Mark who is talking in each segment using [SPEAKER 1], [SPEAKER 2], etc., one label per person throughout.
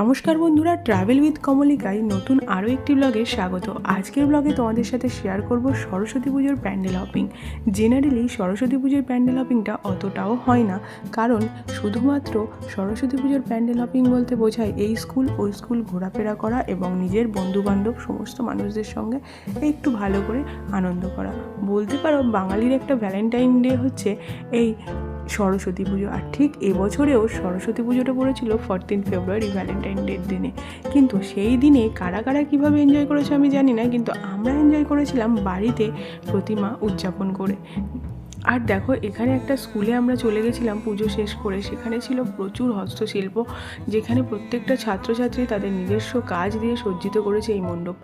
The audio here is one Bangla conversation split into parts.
[SPEAKER 1] নমস্কার বন্ধুরা, ট্রাভেল উইথ কমলিকায় নতুন আরও একটি ব্লগে স্বাগত। আজকের ব্লগে তোমাদের সাথে শেয়ার করব সরস্বতী পুজোর প্যান্ডেল হপিং। জেনারেলি সরস্বতী পুজোর প্যান্ডেল হপিংটা অতটাও হয় না, কারণ শুধুমাত্র সরস্বতী পুজোর প্যান্ডেল হপিং বলতে বোঝায় এই স্কুল ওই স্কুল ঘোরাফেরা করা এবং নিজের বন্ধুবান্ধব সমস্ত মানুষদের সঙ্গে একটু ভালো করে আনন্দ করা। বলতে পারো বাঙালির একটা ভ্যালেন্টাইন ডে হচ্ছে এই সরস্বতী পুজো। আর ঠিক এবছরেও সরস্বতী পুজোটা পড়েছিল 14 ফেব্রুয়ারি, ভ্যালেন্টাইন ডের দিনে। কিন্তু সেই দিনে কারা কারা কীভাবে এনজয় করেছে আমি জানি না, কিন্তু আমরা এনজয় করেছিলাম বাড়িতে প্রতিমা উদযাপন করে। আর দেখো, এখানে একটা স্কুলে আমরা চলে গেছিলাম পুজো শেষ করে। সেখানে ছিল প্রচুর হস্তশিল্প, যেখানে প্রত্যেকটা ছাত্রছাত্রী তাদের নিজস্ব কাজ দিয়ে সজ্জিত করেছে এই মণ্ডপ।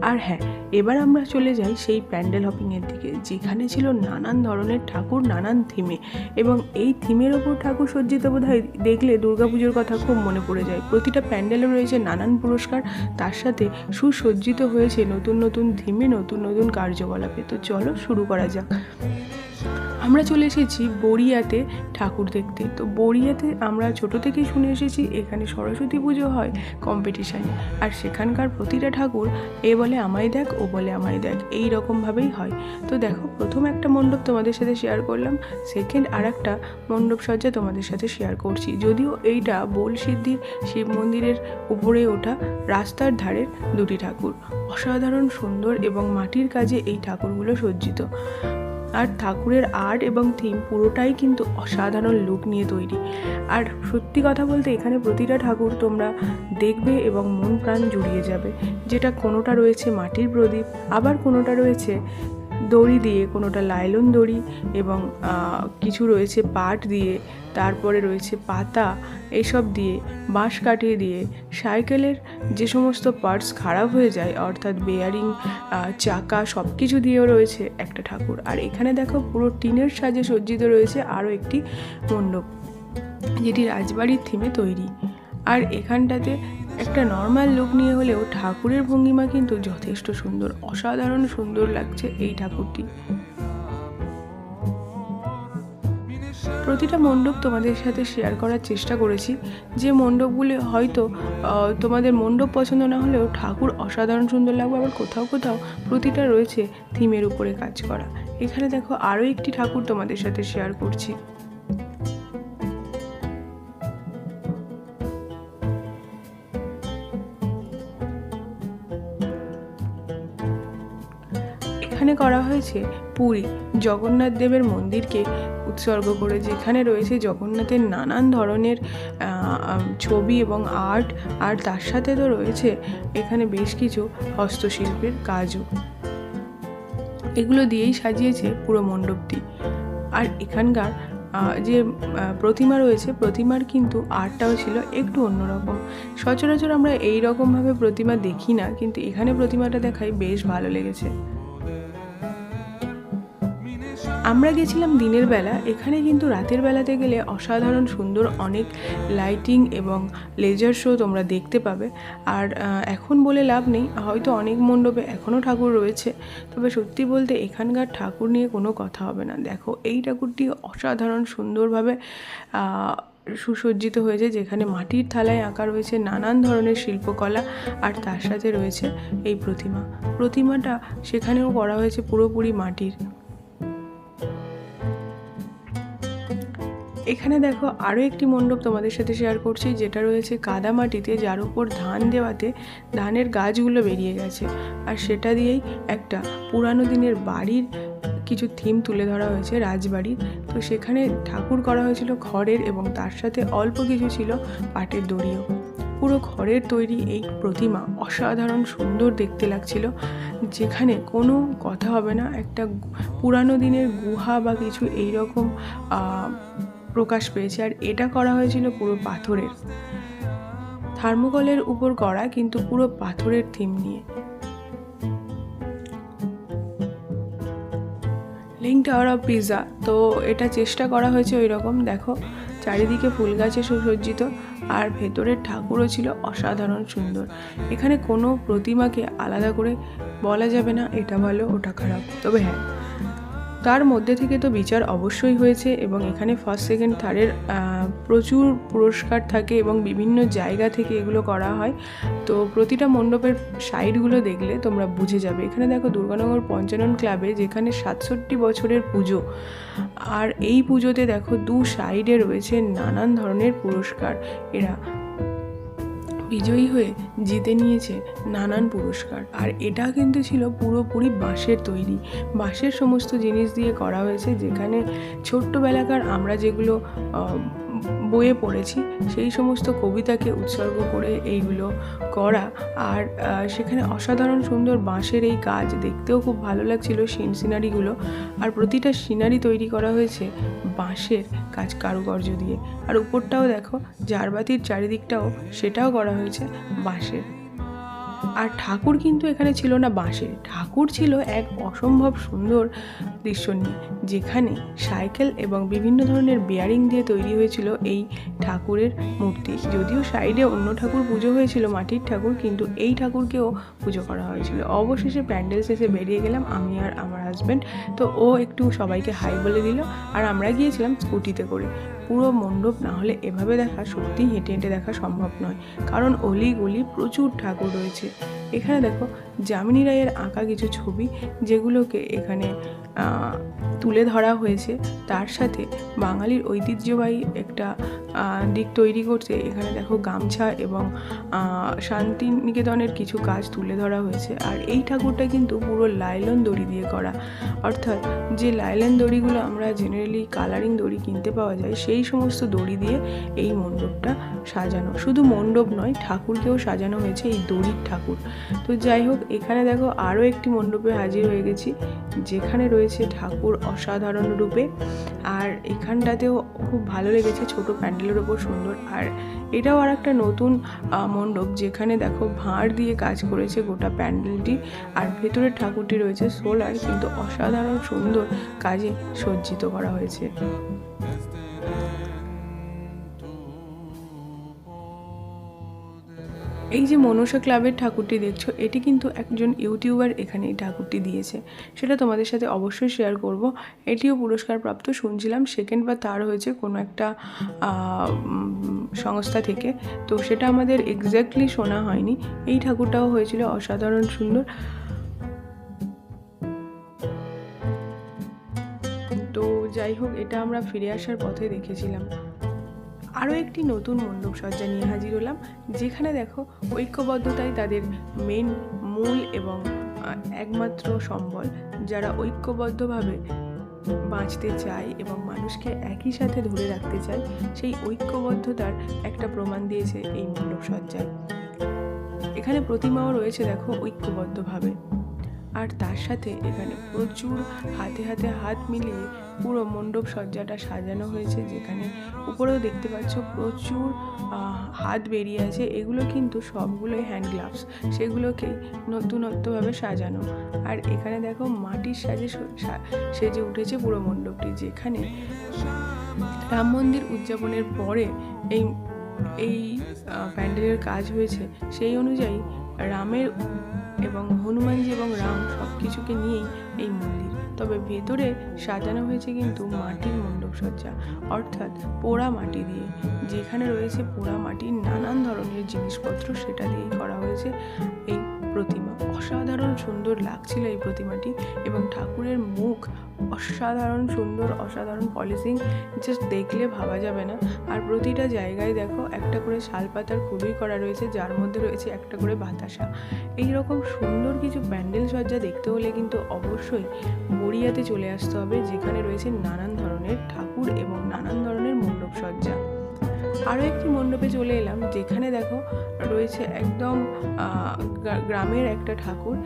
[SPEAKER 1] আর হ্যাঁ, এবার আমরা চলে যাই সেই প্যান্ডেল হপিংয়ের দিকে, যেখানে ছিল নানান ধরনের ঠাকুর নানান থিমে, এবং এই থিমের ওপর ঠাকুর সজ্জিত বোধহয় দেখলে দুর্গাপুজোর কথা খুব মনে পড়ে যায়। প্রতিটা প্যান্ডেলে রয়েছে নানান পুরস্কার, তার সাথে সুসজ্জিত হয়েছে নতুন নতুন থিমে নতুন নতুন কার্যকলাপে। তো চলো শুরু করা যাক। আমরা চলে এসেছি বড়িয়াতে ঠাকুর দেখতে। তো বড়িয়াতে আমরা ছোটো থেকেই শুনে এসেছি এখানে সরস্বতী পুজো হয় কম্পিটিশানে, আর সেখানকার প্রতিটা ঠাকুর এ বলে আমায় দেখ ও বলে আমায় দেখ, এই রকমভাবেই হয়। তো দেখো, প্রথম একটা মণ্ডপ তোমাদের সাথে শেয়ার করলাম, সেকেন্ড আর একটা মণ্ডপ সজ্জা তোমাদের সাথে শেয়ার করছি। যদিও এইটা বোলসিদ্ধির শিব মন্দিরের উপরে ওঠা রাস্তার ধারের দুটি ঠাকুর, অসাধারণ সুন্দর এবং মাটির কাজে এই ঠাকুরগুলো সজ্জিত। আর ঠাকুরের আর্ট এবং থিম পুরোটাই কিন্তু অসাধারণ লুক নিয়ে তৈরি। আর সত্যি কথা বলতে এখানে প্রতিটা ঠাকুর তোমরা দেখবে এবং মন প্রাণ জুড়িয়ে যাবে। যেটা কোনোটা রয়েছে মাটির প্রদীপ, আবার কোনোটা রয়েছে দড়ি দিয়ে, কোনোটা লাইলন দড়ি, এবং কিছু রয়েছে পাট দিয়ে, তারপরে রয়েছে পাতা, এইসব দিয়ে, বাঁশ কাঠিয়ে দিয়ে, সাইকেলের যে সমস্ত পার্টস খারাপ হয়ে যায় অর্থাৎ বেয়ারিং, চাকা, সব কিছু দিয়েও রয়েছে একটা ঠাকুর। আর এখানে দেখো পুরো টিনের সাজে সজ্জিত রয়েছে আরও একটি মণ্ডপ, যেটি রাজবাড়ির থিমে তৈরি। আর এখানটাতে একটা নর্মাল লুক নিয়ে হলেও ঠাকুরের ভঙ্গিমা কিন্তু যথেষ্ট সুন্দর, অসাধারণ সুন্দর লাগছে এই ঠাকুরটি। প্রতিটা মণ্ডপ তোমাদের সাথে শেয়ার করার চেষ্টা করেছি, যে মণ্ডপগুলি হয়তো তোমাদের মণ্ডপ পছন্দ না হলেও ঠাকুর অসাধারণ সুন্দর লাগবে। আবার কোথাও কোথাও প্রতিটা রয়েছে থিমের উপরে কাজ করা। এখানে দেখো আরও একটি ঠাকুর তোমাদের সাথে শেয়ার করছি। এখানে করা হয়েছে পুরী জগন্নাথ দেবের মন্দিরকে উৎসর্গ করে, যেখানে রয়েছে জগন্নাথের নানান ধরনের ছবি এবং আর্ট, আর তার সাথে তো রয়েছে এখানে বেশ কিছু হস্তশিল্পের কাজও। এগুলো দিয়েই সাজিয়েছে পুরো মণ্ডপটি। আর এখানকার যে প্রতিমা রয়েছে, প্রতিমার কিন্তু আর্টটাও ছিল একটু অন্যরকম। সচরাচর আমরা এই রকমভাবে প্রতিমা দেখি না, কিন্তু এখানে প্রতিমাটা দেখায় বেশ ভালো লেগেছে। আমরা গেছিলাম দিনের বেলা, এখানে কিন্তু রাতের বেলাতে গেলে অসাধারণ সুন্দর অনেক লাইটিং এবং লেজার শো তোমরা দেখতে পাবে। আর এখন বলে লাভ নেই, হয়তো অনেক মণ্ডপে এখনও ঠাকুর রয়েছে, তবে সত্যি বলতে এখানকার ঠাকুর নিয়ে কোনো কথা হবে না। দেখো, এই ঠাকুরটি অসাধারণ সুন্দরভাবে সুসজ্জিত হয়েছে, যেখানে মাটির থালায় আঁকা রয়েছে নানান ধরনের শিল্পকলা, আর তার সাথে রয়েছে এই প্রতিমাটা সেখানেও করা হয়েছে পুরোপুরি মাটির। এখানে দেখো আরও একটি মণ্ডপ তোমাদের সাথে শেয়ার করছি, যেটা রয়েছে কাদা মাটিতে, যার উপর ধান দেওয়াতে ধানের গাছগুলো বেরিয়ে গেছে, আর সেটা দিয়েই একটা পুরানো দিনের বাড়ির কিছু থিম তুলে ধরা হয়েছে, রাজবাড়ির। তো সেখানে ঠাকুর করা হয়েছিল খড়ের, এবং তার সাথে অল্প কিছু ছিল পাটের দড়িও। পুরো খড়ের তৈরি এই প্রতিমা অসাধারণ সুন্দর দেখতে লাগছিল, যেখানে কোনো কথা হবে না একটা পুরানো দিনের গুহা বা কিছু এইরকম প্রকাশ পেয়েছে। আর এটা করা হয়েছিল পুরো পাথরের, থার্মোকলের উপর করা, কিন্তু পুরো পাথরের থিম নিয়ে। লিং টাওয়ার অফ পিজা, তো এটা চেষ্টা করা হয়েছে ওই রকম। দেখো, চারিদিকে ফুল গাছে সুসজ্জিত, আর ভেতরের ঠাকুরও ছিল অসাধারণ সুন্দর। এখানে কোনো প্রতিমাকে আলাদা করে বলা যাবে না এটা ভালো ওটা খারাপ। তবে হ্যাঁ, তার মধ্যে থেকে তো বিচার অবশ্যই হয়েছে এবং এখানে ফার্স্ট সেকেন্ড থার্ডের প্রচুর পুরস্কার থাকে এবং বিভিন্ন জায়গা থেকে এগুলো করা হয়। তো প্রতিটা মণ্ডপের সাইডগুলো দেখলে তোমরা বুঝে যাবে। এখানে দেখো দুর্গানগর পঞ্চানন ক্লাবে যেখানে 67 বছরের পুজো, আর এই পুজোতে দেখো দু সাইডে রয়েছে নানান ধরনের পুরস্কার। এরা বিজয়ী হয়ে জিতে নিয়েছে নানান পুরস্কার। আর এটা কিন্তু ছিল পুরোপুরি বাঁশের তৈরি, বাঁশের সমস্ত জিনিস দিয়ে করা হয়েছে, যেখানে ছোট্টবেলাকার আমরা যেগুলো বইয়ে পড়েছি সেই সমস্ত কবিতাকে উৎসর্গ করে এইগুলো করা। আর সেখানে অসাধারণ সুন্দর বাঁশের এই কাজ, দেখতেও খুব ভালো লাগছিল সিনারিগুলো। আর প্রতিটা সিনারি তৈরি করা হয়েছে বাঁশের কাজ, কারুকার্য দিয়ে। আর উপরটাও দেখো, ঝাড়বাতির চারিদিকটাও সেটাও করা হয়েছে বাঁশের। আর ঠাকুর কিন্তু এখানে ছিল না বাঁশের, ঠাকুর ছিল এক অসম্ভব সুন্দর দৃশ্য নিয়ে, যেখানে সাইকেল এবং বিভিন্ন ধরনের বেয়ারিং দিয়ে তৈরি হয়েছিল এই ঠাকুরের মূর্তি। যদিও সাইডে অন্য ঠাকুর পুজো হয়েছিল, মাটির ঠাকুর, কিন্তু এই ঠাকুরকেও পুজো করা হয়েছিল। অবশেষে প্যান্ডেল শেষে বেরিয়ে গেলাম আমি আর আমার হাজব্যান্ড। তো ও একটু সবাইকে হাই বলে দিল, আর আমরা গিয়েছিলাম স্কুটিতে করে। পুরো মণ্ডপ না হলে এভাবে দেখা, সত্যিই হেঁটে হেঁটে দেখা সম্ভব নয়, কারণ অলি গলি প্রচুর ঠাকুর রয়েছে। এখানে দেখো যামিনী রায়ের আঁকা কিছু ছবি, যেগুলোকে এখানে তুলে ধরা হয়েছে। তার সাথে বাঙালির ঐতিহ্যবাহী একটা দিক তৈরি করতে এখানে দেখো গামছা এবং শান্তিনিকেতনের কিছু কাজ তুলে ধরা হয়েছে। আর এই ঠাকুরটা কিন্তু পুরো লাইলন দড়ি দিয়ে করা, অর্থাৎ যে লাইলন দড়িগুলো আমরা জেনারেলি কালারিং দড়ি কিনতে পাওয়া যায়, সেই সমস্ত দড়ি দিয়ে এই মণ্ডপটা সাজানো। শুধু মণ্ডপ নয়, ঠাকুরকেও সাজানো হয়েছে এই দড়ির ঠাকুর। তো যাই হোক, এখানে দেখো আরও একটি মণ্ডপে হাজির হয়ে গেছি, যেখানে রয়েছে ঠাকুর অসাধারণ রূপে। আর এখানটাতেও খুব ভালো লেগেছে, ছোট প্যান্ডেলের ওপর সুন্দর। আর এটাও আর একটা নতুন মণ্ডপ, যেখানে দেখো ভাঁড় দিয়ে কাজ করেছে গোটা প্যান্ডেলটি। আর ভেতরের ঠাকুরটি রয়েছে সোলার, কিন্তু অসাধারণ সুন্দর কাজে সজ্জিত করা হয়েছে। এই যে মনসা ক্লাবের ঠাকুরটি দেখছো, এটি কিন্তু একজন ইউটিউবার এখানে এই ঠাকুরটি দিয়েছে, সেটা তোমাদের সাথে অবশ্যই শেয়ার করব। এটিও পুরস্কারপ্রাপ্ত, শুনছিলাম সেকেন্ড বা থার্ড হয়েছে কোনো একটা সংস্থা থেকে, তো সেটা আমাদের এক্স্যাক্টলি শোনা হয়নি। এই ঠাকুরটাও হয়েছিল অসাধারণ সুন্দর। তো যাই হোক, এটা আমরা ফিরে আসার পথে দেখেছিলাম। আরও একটি নতুন মণ্ডপ সজ্জা নিয়ে হাজির হলাম, যেখানে দেখো ঐক্যবদ্ধতাই তাদের মূল এবং একমাত্র সম্বল। যারা ঐক্যবদ্ধভাবে বাঁচতে চায় এবং মানুষকে একই সাথে ধরে রাখতে চায়, সেই ঐক্যবদ্ধতার একটা প্রমাণ দিয়েছে এই মণ্ডপ সজ্জায়। এখানে প্রতিমাও রয়েছে দেখো ঐক্যবদ্ধভাবে। আর তার সাথে এখানে প্রচুর হাতে হাতে হাত মিলিয়ে পুরো মণ্ডপ সজ্জাটা সাজানো হয়েছে, যেখানে উপরেও দেখতে পাচ্ছ প্রচুর হাত বেরিয়ে আছে। এগুলো কিন্তু সবগুলোই হ্যান্ড গ্লাভস, সেগুলোকেই নতুনত্বভাবে সাজানো। আর এখানে দেখো মাটির সেজে উঠেছে পুরো মণ্ডপটি, যেখানে রাম মন্দির উদযাপনের পরে এই প্যান্ডেলের কাজ হয়েছে। সেই অনুযায়ী রামের এবং হনুমানজি এবং রাম সব কিছুকে নিয়েই এই মন্দির। তবে ভেতরে সাজানো হয়েছে কিন্তু মাটির মণ্ডপ সজ্জা, অর্থাৎ পোড়া মাটি দিয়ে। যেখানে রয়েছে পোড়া মাটির নানান ধরনের জিনিসপত্র, সেটা দিয়েই করা হয়েছে এই প্রতিমা। অসাধারণ সুন্দর লাগছিল এই প্রতিমাটি, এবং ঠাকুরের মুখ অসাধারণ সুন্দর, অসাধারণ পলিশিং, জাস্ট দেখলে ভাবা যাবে না। আর প্রতিটা জায়গায় দেখো একটা করে শালপাতার খুবই করা রয়েছে, যার মধ্যে রয়েছে একটা করে বাতাসা। এইরকম সুন্দর কিছু প্যান্ডেল সজ্জা দেখতে হলে কিন্তু অবশ্যই বড়িয়াতে চলে আসতে হবে, যেখানে রয়েছে নানান ধরনের ঠাকুর এবং নানান ধরনের মণ্ডপ সজ্জা। আরও একটি মণ্ডপে চলে এলাম, যেখানে দেখো রয়েছে একদম গ্রামের একটা ঠাকুর।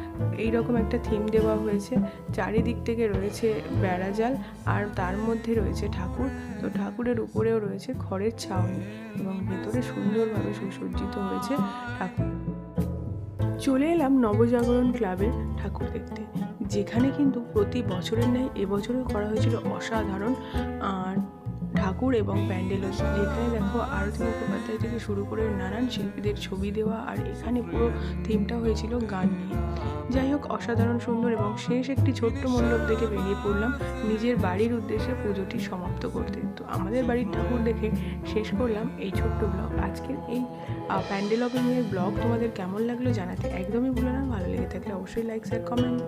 [SPEAKER 1] এইরকম একটা থিম দেওয়া হয়েছে, চারিদিক থেকে রয়েছে বেড়াজাল, আর তার মধ্যে রয়েছে ঠাকুর। তো ঠাকুরের উপরেও রয়েছে খড়ের ছাউনি, এবং ভেতরে সুন্দরভাবে সুসজ্জিত হয়েছে ঠাকুর। চলে এলাম নবজাগরণ ক্লাবের ঠাকুর দেখতে, যেখানে কিন্তু প্রতি বছরের ন্যায় এবছরও করা হয়েছিল অসাধারণ ঠাকুর এবং প্যান্ডেলও, যেখানে দেখো আরতি মুখোপাধ্যায় থেকে শুরু করে নানান শিল্পীদের ছবি দেওয়া, আর এখানে পুরো থিমটা হয়েছিল গান নিয়ে। যাই হোক, অসাধারণ সুন্দর, এবং শেষ একটি ছোট্ট মণ্ডপ দেখে বেরিয়ে পড়লাম নিজের বাড়ির উদ্দেশ্যে পুজোটি সমাপ্ত করতে। তো আমাদের বাড়ির ঠাকুর দেখে শেষ করলাম এই ছোট্ট ব্লগ। আজকের এই প্যান্ডেল ওপেনিংয়ের ব্লগ তোমাদের কেমন লাগলো জানাতে একদমই ভুলো না। ভালো লেগে থাকলে অবশ্যই লাইক, শেয়ার, কমেন্ট।